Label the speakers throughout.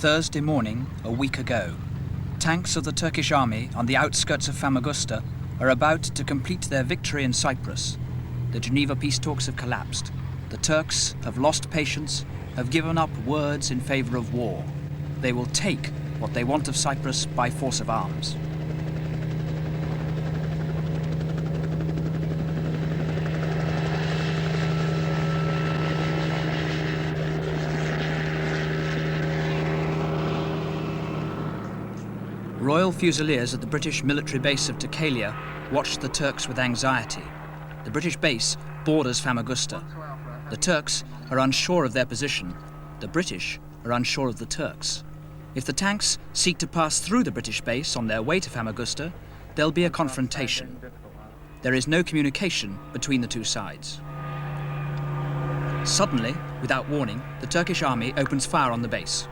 Speaker 1: Thursday morning, a week ago. Tanks of the Turkish army on the outskirts of Famagusta are about to complete their victory in Cyprus. The Geneva peace talks have collapsed. The Turks have lost patience, have given up words in favour of war. They will take what they want of Cyprus by force of arms. Royal Fusiliers at the British military base of Takalia watched the Turks with anxiety. The British base borders Famagusta. The Turks are unsure of their position. The British are unsure of the Turks. If the tanks seek to pass through the British base on their way to Famagusta, there'll be a confrontation. There is no communication between the two sides. Suddenly, without warning, the Turkish army opens fire on the base.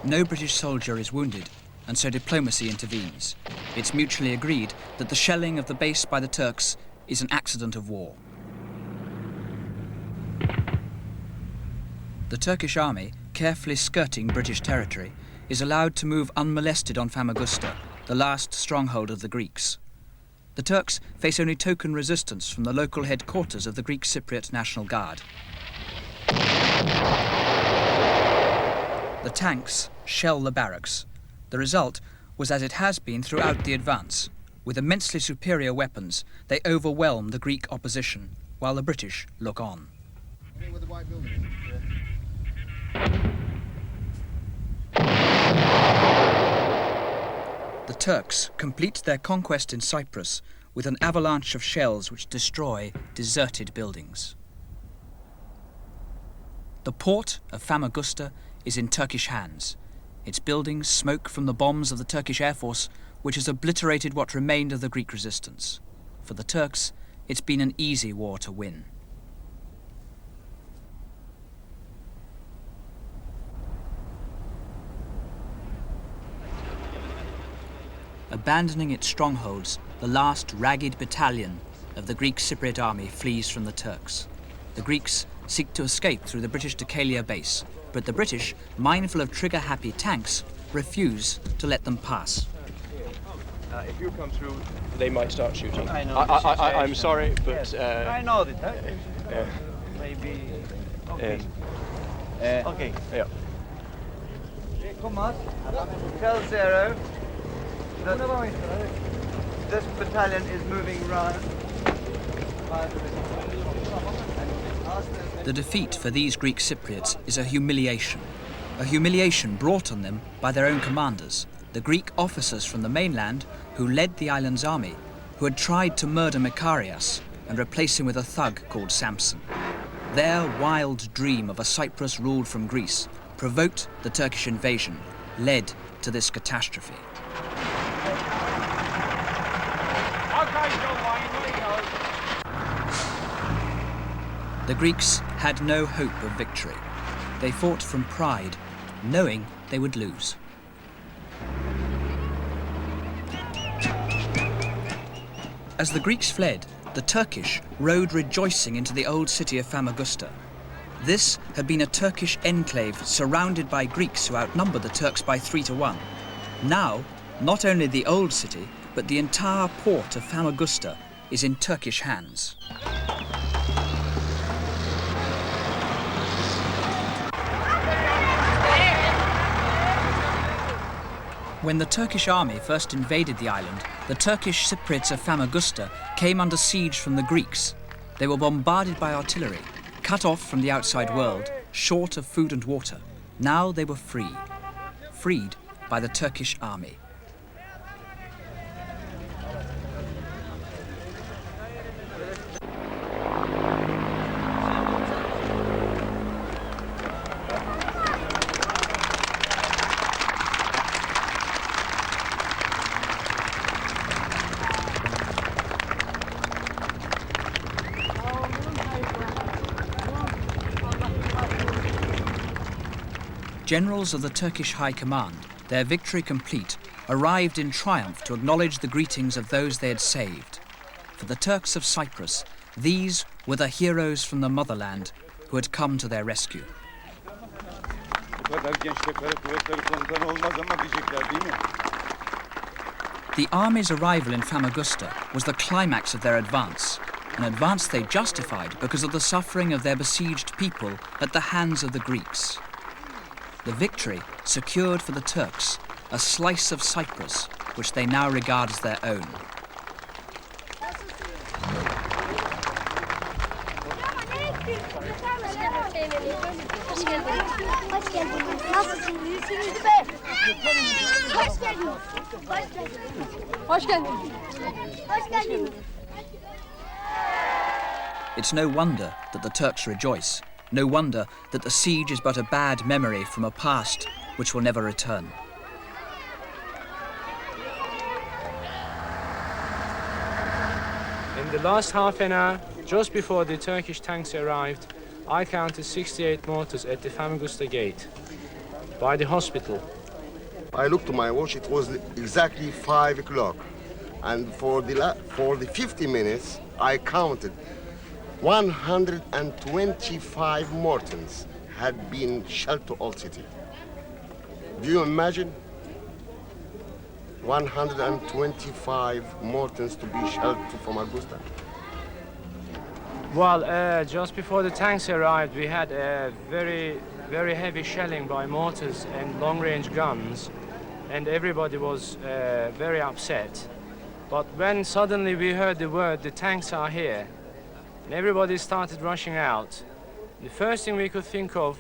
Speaker 1: No British soldier is wounded, and so diplomacy intervenes. It's mutually agreed that the shelling of the base by the Turks is an accident of war. The Turkish army, carefully skirting British territory, is allowed to move unmolested on Famagusta, the last stronghold of the Greeks. The Turks face only token resistance from the local headquarters of the Greek Cypriot National Guard. The tanks shell the barracks. The result was as it has been throughout the advance. With immensely superior weapons, they overwhelm the Greek opposition, while the British look on. The Turks complete their conquest in Cyprus with an avalanche of shells which destroy deserted buildings. The port of Famagusta is in Turkish hands. Its buildings smoke from the bombs of the Turkish Air Force, which has obliterated what remained of the Greek resistance. For the Turks, it's been an easy war to win. Abandoning its strongholds, the last ragged battalion of the Greek Cypriot army flees from the Turks. The Greeks seek to escape through the British Takalia base, but the British, mindful of trigger-happy tanks, refuse to let them pass.
Speaker 2: If you come through, they might start shooting.
Speaker 3: I know.
Speaker 2: I'm sorry, but...
Speaker 3: I know that. Maybe... Okay. Okay.
Speaker 2: Yeah.
Speaker 3: Thomas, tell Zero that this battalion is moving around.
Speaker 1: The defeat for these Greek Cypriots is a humiliation brought on them by their own commanders, the Greek officers from the mainland who led the island's army, who had tried to murder Makarios and replace him with a thug called Samson. Their wild dream of a Cyprus ruled from Greece provoked the Turkish invasion, led to this catastrophe. The Greeks had no hope of victory. They fought from pride, knowing they would lose. As the Greeks fled, the Turkish rode rejoicing into the old city of Famagusta. This had been a Turkish enclave surrounded by Greeks who outnumbered the Turks by 3-1. Now, not only the old city, but the entire port of Famagusta is in Turkish hands. When the Turkish army first invaded the island, the Turkish Cypriots of Famagusta came under siege from the Greeks. They were bombarded by artillery, cut off from the outside world, short of food and water. Now they were free, freed by the Turkish army. Generals of the Turkish High Command, their victory complete, arrived in triumph to acknowledge the greetings of those they had saved. For the Turks of Cyprus, these were the heroes from the motherland who had come to their rescue. The army's arrival in Famagusta was the climax of their advance, an advance they justified because of the suffering of their besieged people at the hands of the Greeks. The victory secured for the Turks a slice of Cyprus, which they now regard as their own. It's no wonder that the Turks rejoice. No wonder that the siege is but a bad memory from a past which will never return.
Speaker 4: In the last half an hour, just before the Turkish tanks arrived, I counted 68 mortars at the Famagusta gate, by the hospital.
Speaker 5: I looked to my watch, it was exactly 5 o'clock. And for the 50 minutes, I counted 125 Mortons had been shelled to Old City. Do you imagine? 125 Mortons to be shelled to Famagusta.
Speaker 4: Well, just before the tanks arrived, we had a very heavy shelling by mortars and long-range guns, and everybody was very upset. But when suddenly we heard the word, the tanks are here, and everybody started rushing out, the first thing we could think of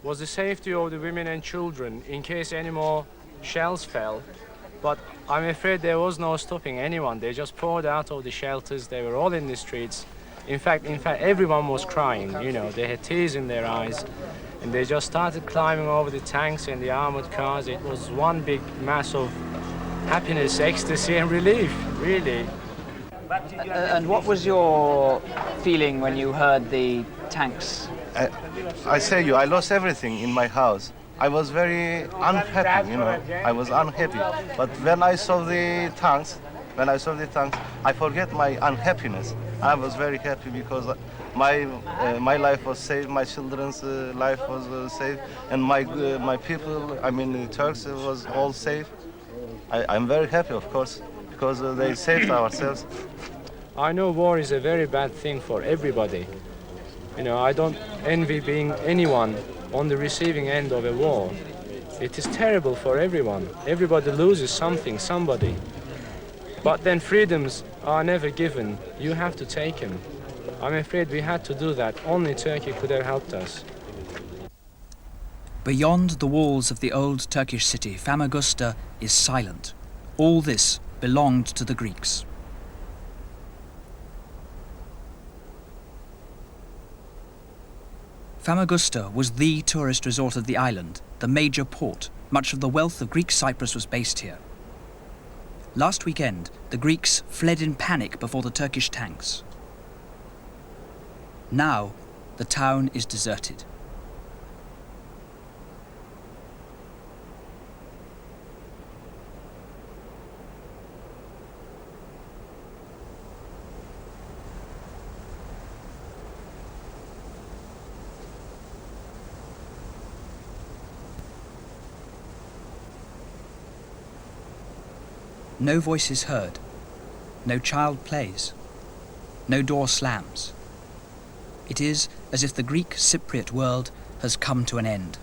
Speaker 4: was the safety of the women and children in case any more shells fell. But I'm afraid there was no stopping anyone. They just poured out of the shelters. They were all in the streets. In fact, everyone was crying, you know. They had tears in their eyes. And they just started climbing over the tanks and the armored cars. It was one big mass of happiness, ecstasy, and relief, really.
Speaker 6: And what was your feeling when you heard the tanks?
Speaker 7: I say you, I lost everything in my house. I was very unhappy, you know. I was unhappy. But when I saw the tanks, I forget my unhappiness. I was very happy because my life was saved, my children's life was saved, and my people, I mean the Turks, was all safe. I'm very happy, of course, because they saved ourselves.
Speaker 4: I know war is a very bad thing for everybody. You know, I don't envy being anyone on the receiving end of a war. It is terrible for everyone. Everybody loses something, somebody. But then freedoms are never given. You have to take them. I'm afraid we had to do that. Only Turkey could have helped us.
Speaker 1: Beyond the walls of the old Turkish city, Famagusta is silent. All this belonged to the Greeks. Famagusta was the tourist resort of the island, the major port. Much of the wealth of Greek Cyprus was based here. Last weekend, the Greeks fled in panic before the Turkish tanks. Now, the town is deserted. No voice is heard, no child plays, no door slams. It is as if the Greek Cypriot world has come to an end.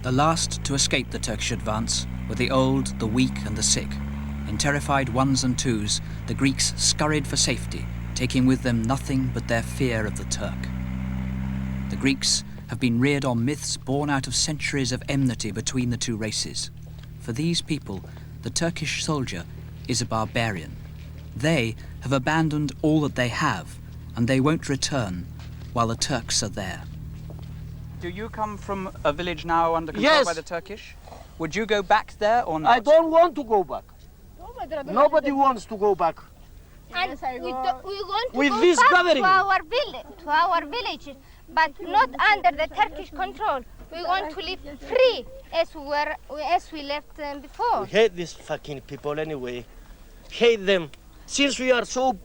Speaker 1: The last to escape the Turkish advance were the old, the weak and the sick. In terrified ones and twos, the Greeks scurried for safety, taking with them nothing but their fear of the Turk. The Greeks have been reared on myths born out of centuries of enmity between the two races. For these people, the Turkish soldier is a barbarian. They have abandoned all that they have, and they won't return while the Turks are there.
Speaker 6: Do you come from a village now under control
Speaker 8: Yes.
Speaker 6: by the Turkish? Would you go back there or not?
Speaker 8: I don't want to go back. Nobody wants to go back.
Speaker 9: And we want to
Speaker 8: With
Speaker 9: go
Speaker 8: this
Speaker 9: back
Speaker 8: gathering.
Speaker 9: to our village, but not under the Turkish control. We want to live free as we left before.
Speaker 8: We hate these fucking people anyway. Hate them. Since we are so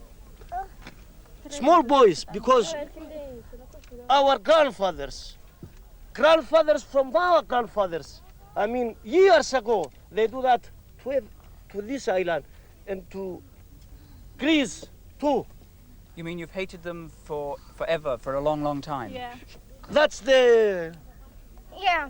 Speaker 8: small boys, because our grandfathers from our grandfathers, I mean, years ago, they do that to this island and to Greece too.
Speaker 1: You mean you've hated them forever, for a long, long time?
Speaker 9: Yeah.
Speaker 8: That's the...
Speaker 9: Yeah.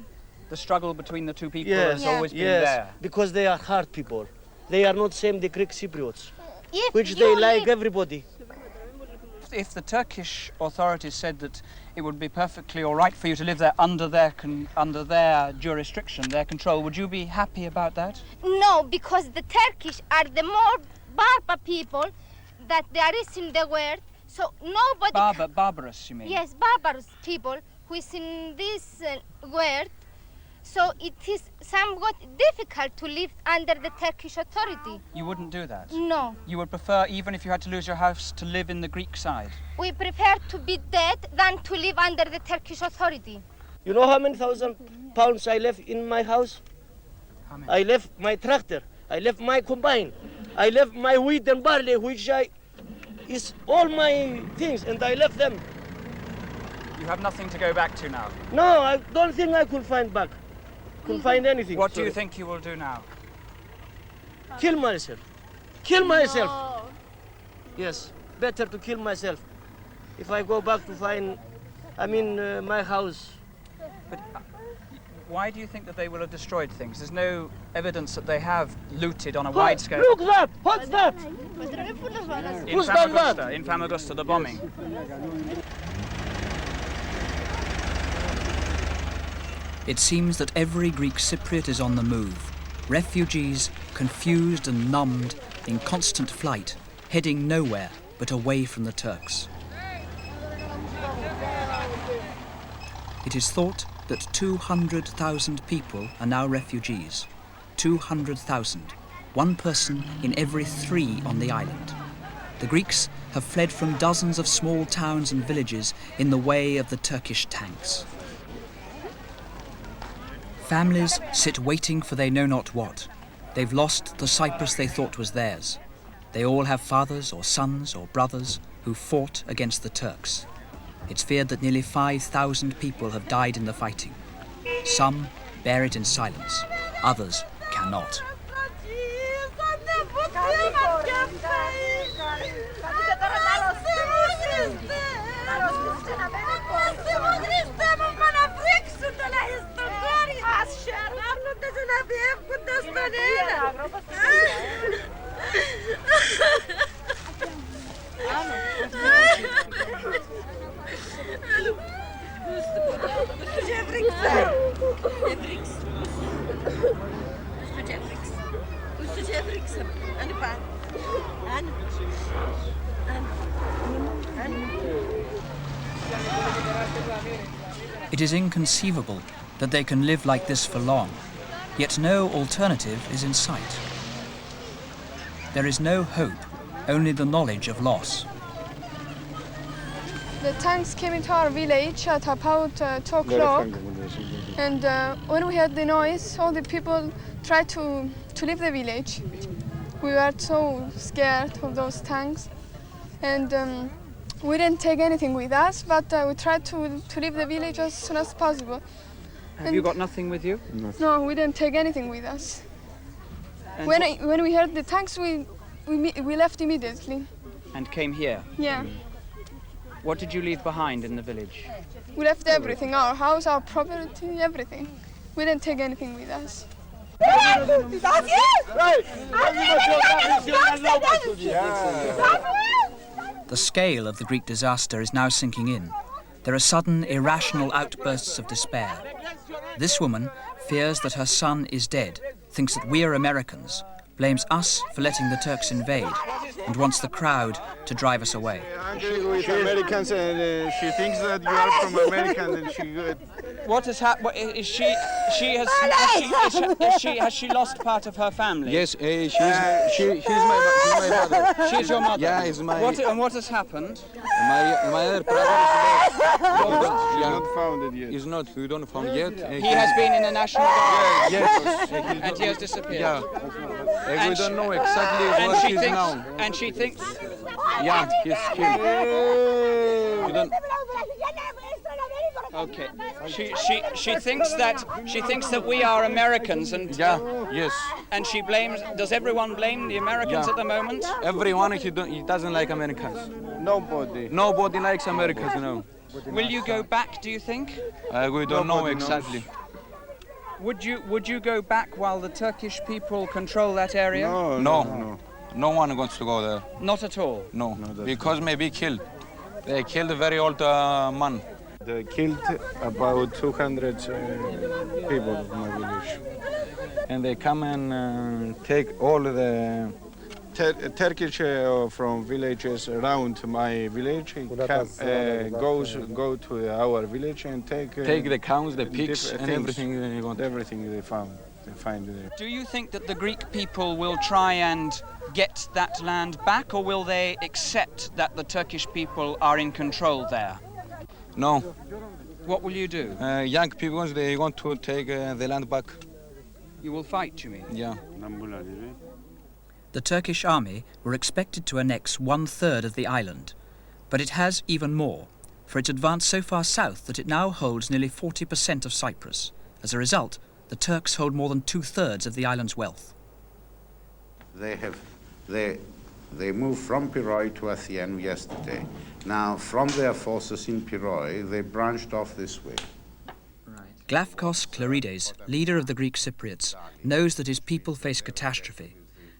Speaker 1: The struggle between the two people
Speaker 8: Yes,
Speaker 1: has always been
Speaker 8: yes,
Speaker 1: there.
Speaker 8: because they are hard people. They are not same the Greek Cypriots,
Speaker 9: If
Speaker 8: which
Speaker 9: you
Speaker 8: they like
Speaker 9: live-
Speaker 8: everybody.
Speaker 1: If the Turkish authorities said that it would be perfectly all right for you to live there under their jurisdiction, their control, would you be happy about that?
Speaker 9: No, because the Turkish are the more barbar people that there is in the world. So nobody.
Speaker 1: Barbarous, you mean?
Speaker 9: Yes, barbarous people who is in this world. So it is somewhat difficult to live under the Turkish authority.
Speaker 1: You wouldn't do that?
Speaker 9: No,
Speaker 1: You would prefer, even if you had to lose your house, to live in the Greek side?
Speaker 9: we prefer to be dead than to live under the Turkish authority.
Speaker 8: You know how many £1,000 I left in my house?
Speaker 1: How many?
Speaker 8: I left my tractor, I left my combine, I left my wheat and barley, which is all my things, and I left them.
Speaker 1: You have nothing to go back to now.
Speaker 8: No, I don't think I could find back. Couldn't find anything.
Speaker 1: What do you
Speaker 8: Sorry.
Speaker 1: think you will do now?
Speaker 8: Kill myself. Kill myself. Yes, better to kill myself. If I go back to find, my house.
Speaker 1: But why do you think that they will have destroyed things? There's no evidence that they have looted on a wide scale.
Speaker 8: Look that! What's that?
Speaker 1: In
Speaker 8: Who's done
Speaker 1: Famagusta,
Speaker 8: that?
Speaker 1: in Famagusta, the bombing. It seems that every Greek Cypriot is on the move. Refugees, confused and numbed, in constant flight, heading nowhere but away from the Turks. It is thought that 200,000 people are now refugees. 200,000. One person in every 3 on the island. The Greeks have fled from dozens of small towns and villages in the way of the Turkish tanks. Families sit waiting for they know not what. They've lost the Cyprus they thought was theirs. They all have fathers or sons or brothers who fought against the Turks. It's feared that nearly 5,000 people have died in the fighting. Some bear it in silence, others cannot. It is inconceivable that they can live like this for long, yet no alternative is in sight. There is no hope, only the knowledge of loss.
Speaker 10: The tanks came into our village at about 2 o'clock, and when we heard the noise, all the people tried to leave the village. We were so scared of those tanks, and we didn't take anything with us, but we tried to leave the village as soon as possible.
Speaker 1: Have you got nothing with you?
Speaker 10: No, we didn't take anything with us. When we heard the tanks, we left immediately.
Speaker 1: And came here?
Speaker 10: Yeah.
Speaker 1: What did you leave behind in the village?
Speaker 10: We left everything, our house, our property, everything. We didn't take anything with us.
Speaker 1: The scale of the Greek disaster is now sinking in. There are sudden, irrational outbursts of despair. This woman fears that her son is dead, thinks that we're Americans, blames us for letting the Turks invade, and wants the crowd to drive us away.
Speaker 11: Hungary with Americans, and she thinks that you are from America, and she
Speaker 6: What has happened? Is she has she lost part of her family?
Speaker 11: Yes, she's my mother.
Speaker 6: She's your mother.
Speaker 11: Yeah, it's my.
Speaker 6: What has happened?
Speaker 11: My other brother is lost.
Speaker 12: She's not found it yet.
Speaker 11: He's not. We don't found yet.
Speaker 6: He has been in the National Guard.
Speaker 11: Yes.
Speaker 6: And he has disappeared.
Speaker 11: Yeah. We don't know exactly where he is now.
Speaker 6: And she thinks.
Speaker 11: Yeah, he's killed. We don't.
Speaker 6: Okay. She thinks that we are Americans and.
Speaker 11: Yeah. Yes.
Speaker 6: And she blames. Does everyone blame the Americans at the moment?
Speaker 11: Everyone. He doesn't like Americans.
Speaker 12: Nobody.
Speaker 11: Nobody likes Americans. No.
Speaker 6: Will you go back? Do you think?
Speaker 11: We don't know exactly.
Speaker 6: Would you go back while the Turkish people control that area?
Speaker 11: No. No one wants to go there.
Speaker 6: Not at all?
Speaker 11: No, because maybe killed. They killed a very old man.
Speaker 12: They killed about 200 people of my village.
Speaker 11: And they come and take all the...
Speaker 12: Turkish from villages around my village go to our village and take
Speaker 11: the cows, the pigs, and everything they want.
Speaker 12: Everything they find there.
Speaker 6: Do you think that the Greek people will try and get that land back, or will they accept that the Turkish people are in control there?
Speaker 11: No.
Speaker 6: What will you do?
Speaker 11: Young people, they want to take the land back.
Speaker 6: You will fight, you mean?
Speaker 11: Yeah.
Speaker 1: The Turkish army were expected to annex 1/3 of the island, but it has even more, for it's advanced so far south that it now holds nearly 40% of Cyprus. As a result, the Turks hold more than 2/3 of the island's wealth.
Speaker 13: They moved from Piroi to Athens yesterday. Now, from their forces in Piroi, they branched off this way.
Speaker 1: Glafkos Clerides, leader of the Greek Cypriots, knows that his people face catastrophe.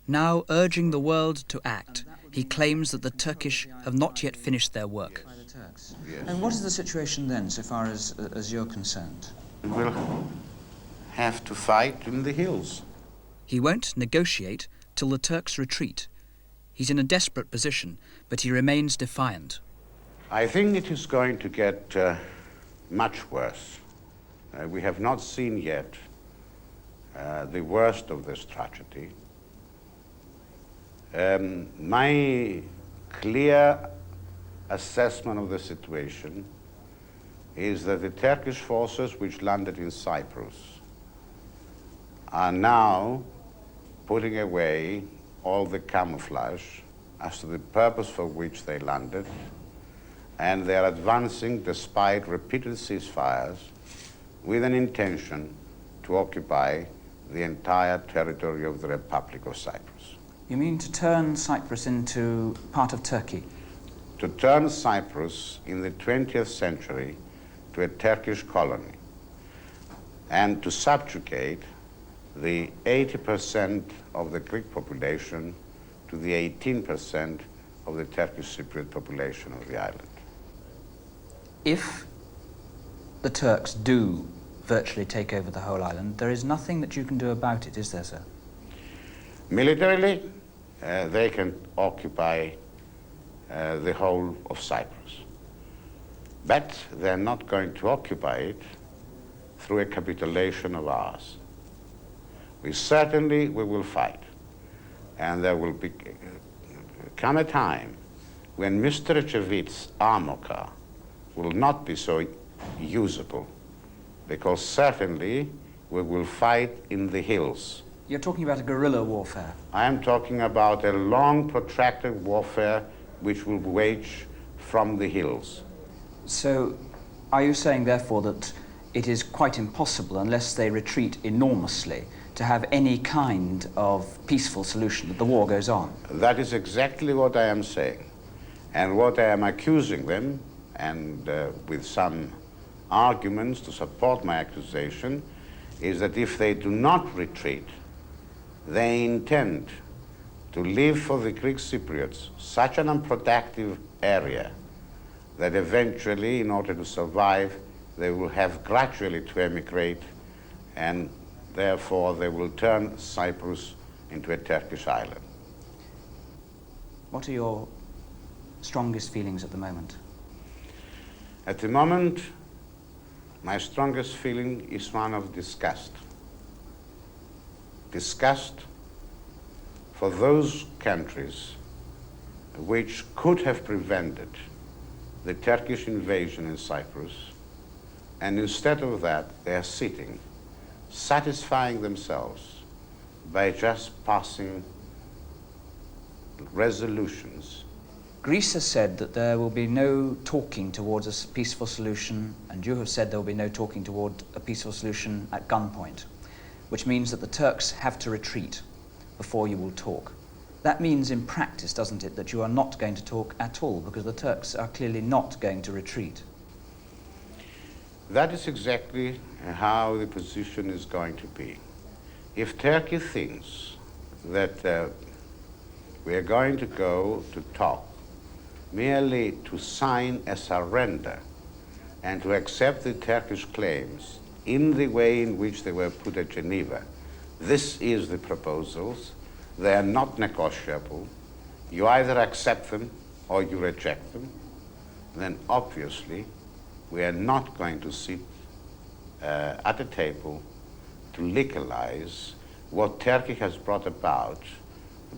Speaker 1: Now urging the world to act, he claims that the Turkish have not yet finished their work.
Speaker 13: Yes.
Speaker 6: And what is the situation then, so far as you're concerned?
Speaker 13: We'll have to fight in the hills.
Speaker 1: He won't negotiate till the Turks retreat. He's in a desperate position, but he remains defiant.
Speaker 13: I think it is going to get much worse. We have not seen yet the worst of this tragedy. My clear assessment of the situation is that the Turkish forces which landed in Cyprus are now putting away all the camouflage as to the purpose for which they landed, and they are advancing despite repeated ceasefires with an intention to occupy the entire territory of the Republic of Cyprus.
Speaker 6: You mean to turn Cyprus into part of Turkey?
Speaker 13: To turn Cyprus in the 20th century to a Turkish colony and to subjugate the 80% of the Greek population to the 18% of the Turkish Cypriot population of the island.
Speaker 6: If the Turks do virtually take over the whole island, there is nothing that you can do about it, is there, sir?
Speaker 13: Militarily, they can occupy the whole of Cyprus. But they're not going to occupy it through a capitulation of ours. We will fight. And there will come a time when Mr. Echevit's armor car will not be so usable, because certainly we will fight in the hills.
Speaker 6: You're talking about a guerrilla warfare?
Speaker 13: I am talking about a long, protracted warfare which will wage from the hills.
Speaker 6: So, are you saying, therefore, that it is quite impossible, unless they retreat enormously, to have any kind of peaceful solution, that the war goes on?
Speaker 13: That is exactly what I am saying. And what I am accusing them, and with some arguments to support my accusation, is that if they do not retreat, they intend to leave for the Greek Cypriots such an unproductive area that eventually, in order to survive, they will have gradually to emigrate, and therefore they will turn Cyprus into a Turkish island.
Speaker 6: What are your strongest feelings at the moment?
Speaker 13: At the moment, my strongest feeling is one of disgust. Disgust for those countries which could have prevented the Turkish invasion in Cyprus, and instead of that, they are sitting, satisfying themselves by just passing resolutions.
Speaker 6: Greece has said that there will be no talking towards a peaceful solution, and you have said there will be no talking toward a peaceful solution at gunpoint, which means that the Turks have to retreat before you will talk. That means in practice, doesn't it, that you are not going to talk at all, because the Turks are clearly not going to retreat.
Speaker 13: That is exactly how the position is going to be. If Turkey thinks that we are going to go to talk merely to sign a surrender and to accept the Turkish claims in the way in which they were put at Geneva, this is the proposals. They are not negotiable. You either accept them or you reject them. Then obviously we are not going to sit at a table to legalize what Turkey has brought about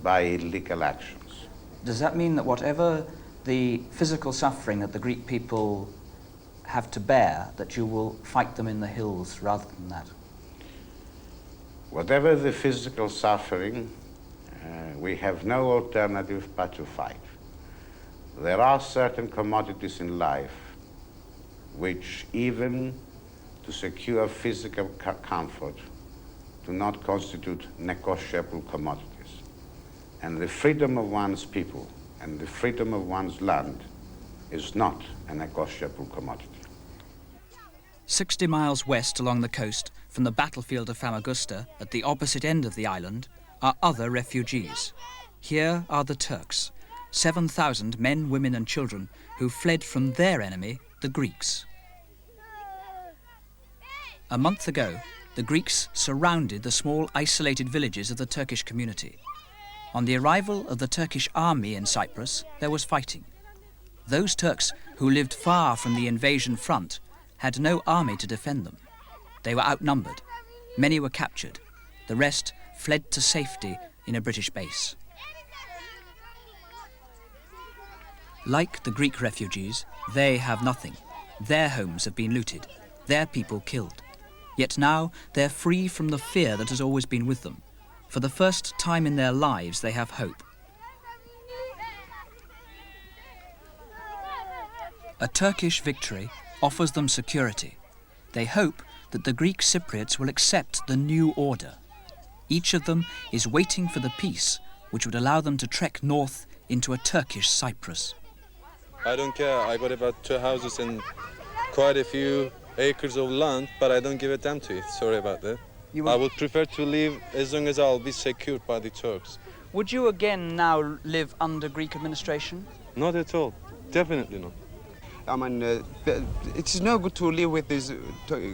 Speaker 13: by illegal actions.
Speaker 6: Does that mean that whatever the physical suffering that the Greek people have to bear, that you will fight them in the hills rather than that?
Speaker 13: Whatever the physical suffering, we have no alternative but to fight. There are certain commodities in life which, even to secure physical comfort, do not constitute negotiable commodities. And the freedom of one's people and the freedom of one's land is not a negotiable commodity.
Speaker 1: 60 miles west along the coast from the battlefield of Famagusta, at the opposite end of the island, are other refugees. Here are the Turks, 7,000 men, women and children who fled from their enemy, the Greeks. A month ago, the Greeks surrounded the small isolated villages of the Turkish community. On the arrival of the Turkish army in Cyprus, there was fighting. Those Turks who lived far from the invasion front had no army to defend them. They were outnumbered. Many were captured. The rest fled to safety in a British base. Like the Greek refugees, they have nothing. Their homes have been looted, their people killed. Yet now they're free from the fear that has always been with them. For the first time in their lives, they have hope. A Turkish victory offers them security. They hope that the Greek Cypriots will accept the new order. Each of them is waiting for the peace which would allow them to trek north into a Turkish Cyprus.
Speaker 11: I don't care. I got about 2 houses and quite a few acres of land, but I don't give a damn to it. Sorry about that. I would prefer to live as long as I'll be secured by the Turks.
Speaker 6: Would you again now live under Greek administration?
Speaker 11: Not at all. Definitely not.
Speaker 14: I mean, it's no good to live with these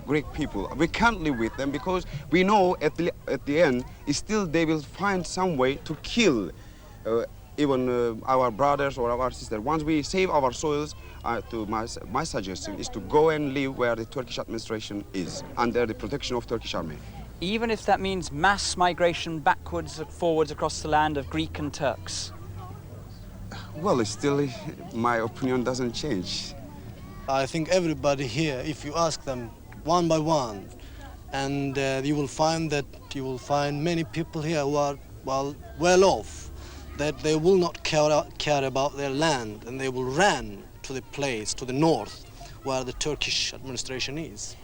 Speaker 14: Greek people. We can't live with them because we know at the end, still they will find some way to kill even our brothers or our sisters. Once we save our soils, my suggestion is to go and live where the Turkish administration is, under the protection of Turkish army.
Speaker 6: Even if that means mass migration backwards and forwards across the land of Greek and Turks?
Speaker 14: Well, still, my opinion doesn't change.
Speaker 8: I think everybody here, if you ask them one by one, and you will find many people here who are well off, that they will not care about their land, and they will run to the place to the north where the Turkish administration is.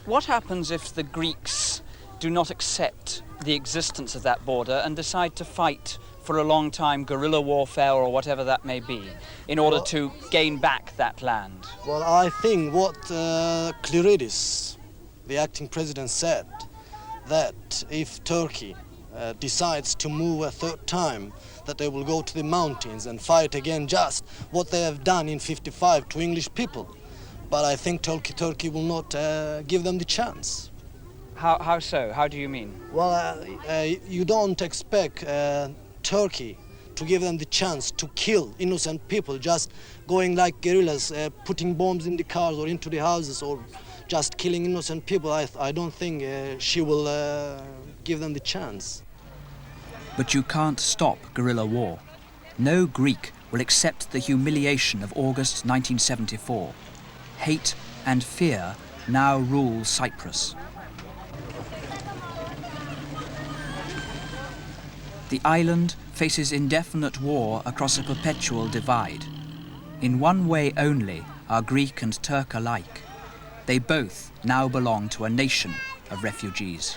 Speaker 6: What happens if the Greeks do not accept the existence of that border and decide to fight for a long time, guerrilla warfare or whatever that may be, in order to gain back that land?
Speaker 8: Well, I think what Clearidis, the acting president, said, that if Turkey decides to move a third time, that they will go to the mountains and fight again just what they have done in '55 to English people. But I think Turkey will not give them the chance.
Speaker 6: How so? How do you mean?
Speaker 8: Well, you don't expect Turkey to give them the chance to kill innocent people, just going like guerrillas, putting bombs in the cars or into the houses or just killing innocent people, I don't think she will give them the chance.
Speaker 1: But you can't stop guerrilla war. No Greek will accept the humiliation of August 1974. Hate and fear now rule Cyprus. The island faces indefinite war across a perpetual divide. In one way only are Greek and Turk alike. They both now belong to a nation of refugees.